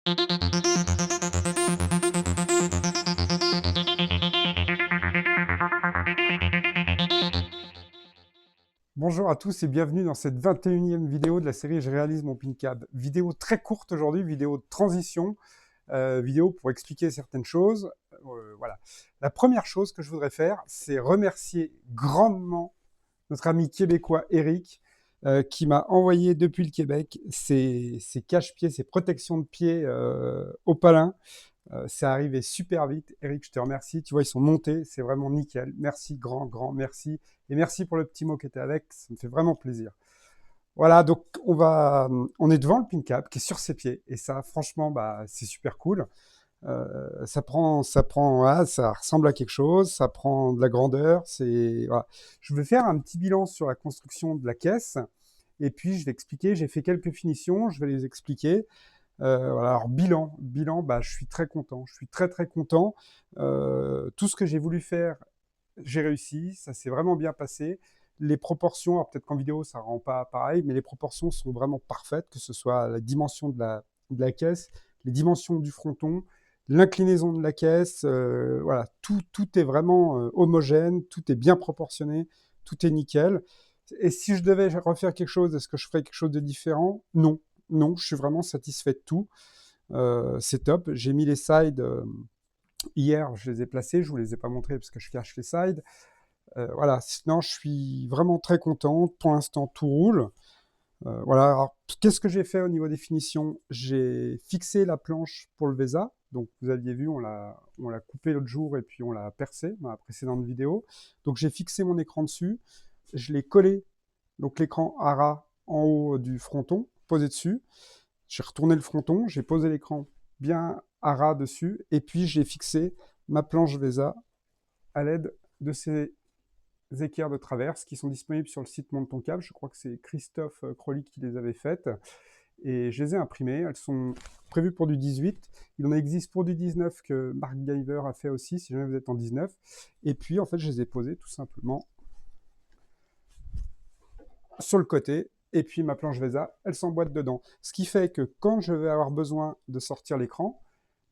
Bonjour à tous et bienvenue dans cette 21e vidéo de la série Je réalise mon PinCab. Vidéo très courte aujourd'hui, vidéo de transition, vidéo pour expliquer certaines choses. Voilà. La première chose que je voudrais faire, c'est remercier grandement notre ami québécois Eric, qui m'a envoyé depuis le Québec ses cache-pieds, ses protections de pieds opalins. C'est arrivé super vite. Eric, je te remercie. Tu vois, ils sont montés. C'est vraiment nickel. Merci, grand merci. Et merci pour le petit mot qui était avec. Ça me fait vraiment plaisir. Voilà, donc on est devant le PinCab qui est sur ses pieds. Et ça, franchement, bah, c'est super cool. Ça ressemble à quelque chose. Ça prend de la grandeur. Voilà. Je vais faire un petit bilan sur la construction de la caisse. Et puis, je vais expliquer. J'ai fait quelques finitions. Je vais les expliquer. Voilà, alors bilan, bah, je suis très content. Je suis très content. Tout ce que j'ai voulu faire, j'ai réussi. Ça s'est vraiment bien passé. Les proportions, alors peut-être qu'en vidéo ça rend pas pareil, mais les proportions sont vraiment parfaites, que ce soit la dimension de la caisse, les dimensions du fronton, l'inclinaison de la caisse, voilà, tout est vraiment homogène, tout est bien proportionné, tout est nickel. Et si je devais refaire quelque chose, est-ce que je ferais quelque chose de différent? Non, non, je suis vraiment satisfait de tout. C'est top. J'ai mis les sides hier, je les ai placés, je vous les ai pas montrés parce que je cache les sides. Voilà, sinon je suis vraiment très content. Pour l'instant, tout roule. Voilà, alors, qu'est-ce que j'ai fait au niveau des finitions? J'ai fixé la planche pour le VESA. Donc, vous aviez vu, on l'a coupé l'autre jour et puis on l'a percé dans la précédente vidéo. Donc, j'ai fixé mon écran dessus. Je l'ai collé, donc l'écran ARA en haut du fronton, posé dessus. J'ai retourné le fronton, j'ai posé l'écran bien ARA dessus. Et puis, j'ai fixé ma planche VESA à l'aide de ces équerres de traverse qui sont disponibles sur le site Monte ton câble. Je crois que c'est Christophe Crolly qui les avait faites. Et je les ai imprimées. Elles sont prévues pour du 18. Il en existe pour du 19 que Mark Giver a fait aussi, si jamais vous êtes en 19. Et puis, en fait, je les ai posées tout simplement sur le côté. Et puis, ma planche VESA, elle s'emboîte dedans. Ce qui fait que quand je vais avoir besoin de sortir l'écran,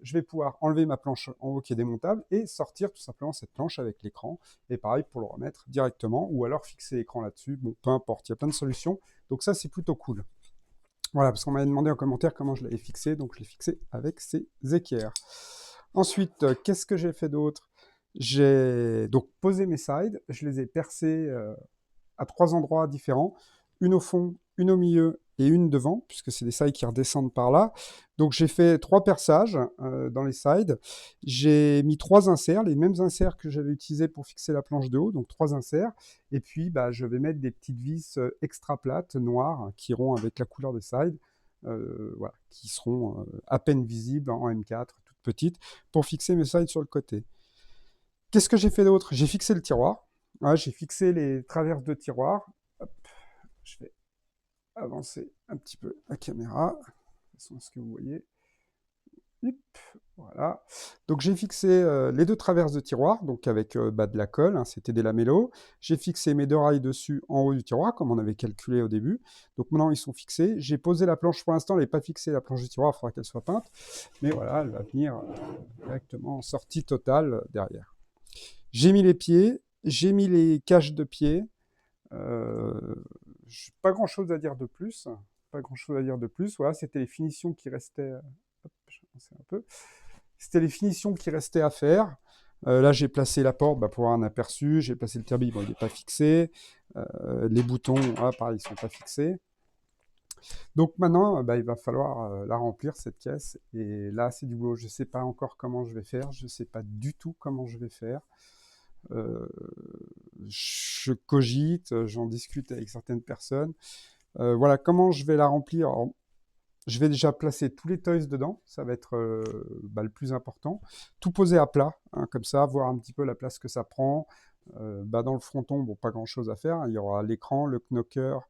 je vais pouvoir enlever ma planche en haut qui est démontable et sortir tout simplement cette planche avec l'écran. Et pareil pour le remettre directement ou alors fixer l'écran là-dessus. Bon, peu importe, il y a plein de solutions. Donc ça, c'est plutôt cool. Voilà, parce qu'on m'avait demandé en commentaire comment je l'avais fixé. Donc je l'ai fixé avec ces équerres. Ensuite, qu'est-ce que j'ai fait d'autre? J'ai donc posé mes sides. Je les ai percés à 3 endroits différents. Une au fond, une au milieu et une devant, puisque c'est des sides qui redescendent par là. Donc j'ai fait 3 perçages dans les sides. J'ai mis 3 inserts, les mêmes inserts que j'avais utilisés pour fixer la planche de haut, donc 3 inserts. Et puis bah, je vais mettre des petites vis extra plates, noires, qui iront avec la couleur des sides, voilà, qui seront à peine visibles en M4, toutes petites, pour fixer mes sides sur le côté. Qu'est-ce que j'ai fait d'autre? J'ai fixé le tiroir. Ouais, j'ai fixé les traverses de tiroir. Hop, je vais avancer un petit peu la caméra, de façon à ce que vous voyez. Hop, voilà. Donc j'ai fixé les 2 traverses de tiroir, donc avec bah, de la colle, hein, c'était des lamellos. J'ai fixé mes 2 rails dessus en haut du tiroir, comme on avait calculé au début. Donc maintenant ils sont fixés. J'ai posé la planche pour l'instant, elle n'est pas fixée, la planche du tiroir, il faudra qu'elle soit peinte. Mais voilà, elle va venir directement en sortie totale derrière. J'ai mis les pieds, j'ai mis les caches de pieds. Pas grand chose à dire de plus. Pas grand chose à dire de plus. Voilà, c'était les finitions qui restaient. Hop, un peu. C'était les finitions qui restaient à faire. Là, j'ai placé la porte bah, pour avoir un aperçu. J'ai placé le turbine, bon, il n'est pas fixé. Les boutons, ah, pareil, ils ne sont pas fixés. Donc maintenant, bah, il va falloir la remplir, cette caisse. Et là, c'est du boulot. Je ne sais pas encore comment je vais faire. Je ne sais pas du tout comment je vais faire. Je cogite, j'en discute avec certaines personnes. Voilà, comment je vais la remplir? Alors, je vais déjà placer tous les toys dedans, ça va être bah, le plus important. Tout poser à plat, hein, comme ça, voir un petit peu la place que ça prend. Bah, dans le fronton, bon, pas grand-chose à faire. Hein. Il y aura l'écran, le knocker,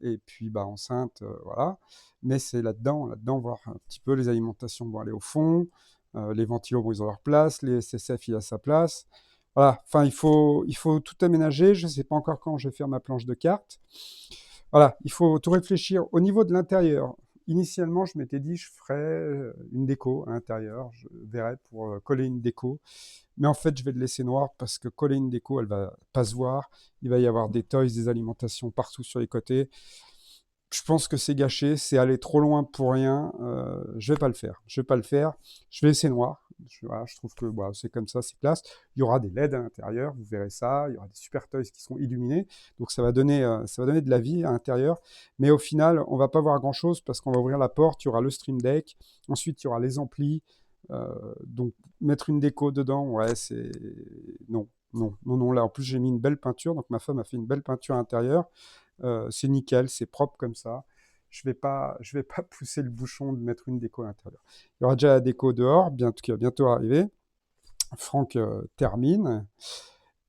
et puis bah, enceinte, voilà. Mais c'est là-dedans, voir un petit peu les alimentations vont aller au fond, les ventilos vont ils ont leur place, les SSF il a sa place. Voilà, enfin il faut tout aménager. Je ne sais pas encore quand je vais faire ma planche de cartes. Voilà, il faut tout réfléchir. Au niveau de l'intérieur, initialement, je m'étais dit, je ferais une déco à l'intérieur. Je verrais pour coller une déco. Mais en fait, je vais le laisser noir parce que coller une déco, elle va pas se voir. Il va y avoir des toys, des alimentations partout sur les côtés. Je pense que c'est gâché, c'est aller trop loin pour rien. Je vais pas le faire. Je vais pas le faire. Je vais laisser noir. Voilà, je trouve que voilà, c'est comme ça, c'est classe. Il y aura des LED à l'intérieur, vous verrez ça. Il y aura des super toys qui seront illuminés. Donc ça va donner de la vie à l'intérieur. Mais au final, on va pas voir grand-chose parce qu'on va ouvrir la porte, il y aura le Stream Deck. Ensuite, il y aura les amplis. Donc mettre une déco dedans, ouais, c'est non, non, non, non. Là, en plus, j'ai mis une belle peinture. Donc ma femme a fait une belle peinture à l'intérieur. C'est nickel, c'est propre comme ça. Je vais pas pousser le bouchon de mettre une déco à l'intérieur. Il y aura déjà la déco dehors, qui va bientôt arriver. Franck termine.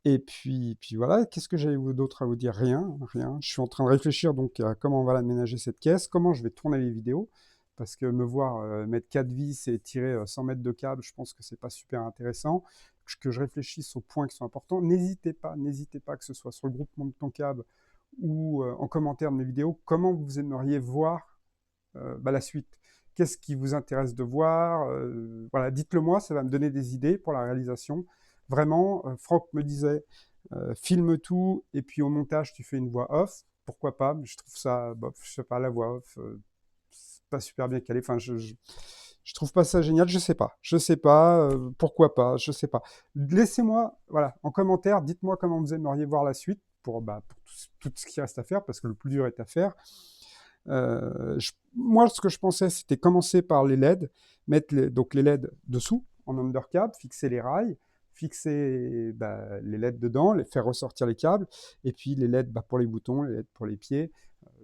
Et puis voilà, qu'est-ce que j'avais d'autre à vous dire? Rien, rien. Je suis en train de réfléchir donc à comment on va l'aménager cette caisse, comment je vais tourner les vidéos, parce que me voir mettre 4 vis et tirer 100 mètres de câble, je pense que c'est pas super intéressant. Que je réfléchisse aux points qui sont importants. N'hésitez pas que ce soit sur le groupe Monte ton câble ou en commentaire de mes vidéos, comment vous aimeriez voir la suite. Qu'est-ce qui vous intéresse de voir? Voilà, dites-le moi, ça va me donner des idées pour la réalisation. Vraiment, Franck me disait, filme tout et puis au montage, tu fais une voix off. Pourquoi pas? Je trouve ça, bof, je sais pas, la voix off, c'est pas super bien calé. Enfin, je trouve pas ça génial, je sais pas, pourquoi pas, je sais pas. Laissez-moi, voilà, en commentaire, dites-moi comment vous aimeriez voir la suite pour tout ce qui reste à faire, parce que le plus dur est à faire. Moi, ce que je pensais, c'était commencer par les LED, mettre donc les LED dessous, en undercap, fixer les rails, fixer les LED dedans, faire ressortir les câbles, et puis les LED pour les boutons, les LED pour les pieds.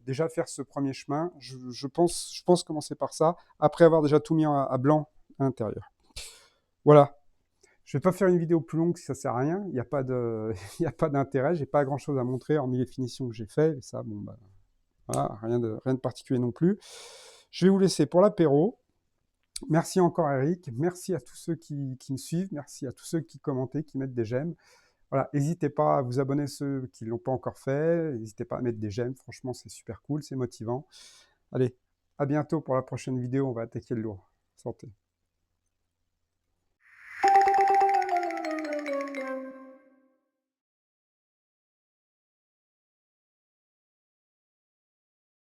Déjà faire ce premier chemin, je pense commencer par ça, après avoir déjà tout mis à blanc à l'intérieur. Voilà. Je vais pas faire une vidéo plus longue si ça sert à rien. Il n'y a pas il a pas d'intérêt. J'ai pas grand chose à montrer hormis les finitions que j'ai fait. Et ça, bon, voilà, rien de particulier non plus. Je vais vous laisser pour l'apéro. Merci encore Eric. Merci à tous ceux qui me suivent. Merci à tous ceux qui commentent, qui mettent des j'aime. Voilà, n'hésitez pas à vous abonner ceux qui ne l'ont pas encore fait. N'hésitez pas à mettre des j'aime. Franchement, c'est super cool, c'est motivant. Allez, à bientôt pour la prochaine vidéo. On va attaquer le lourd. Santé.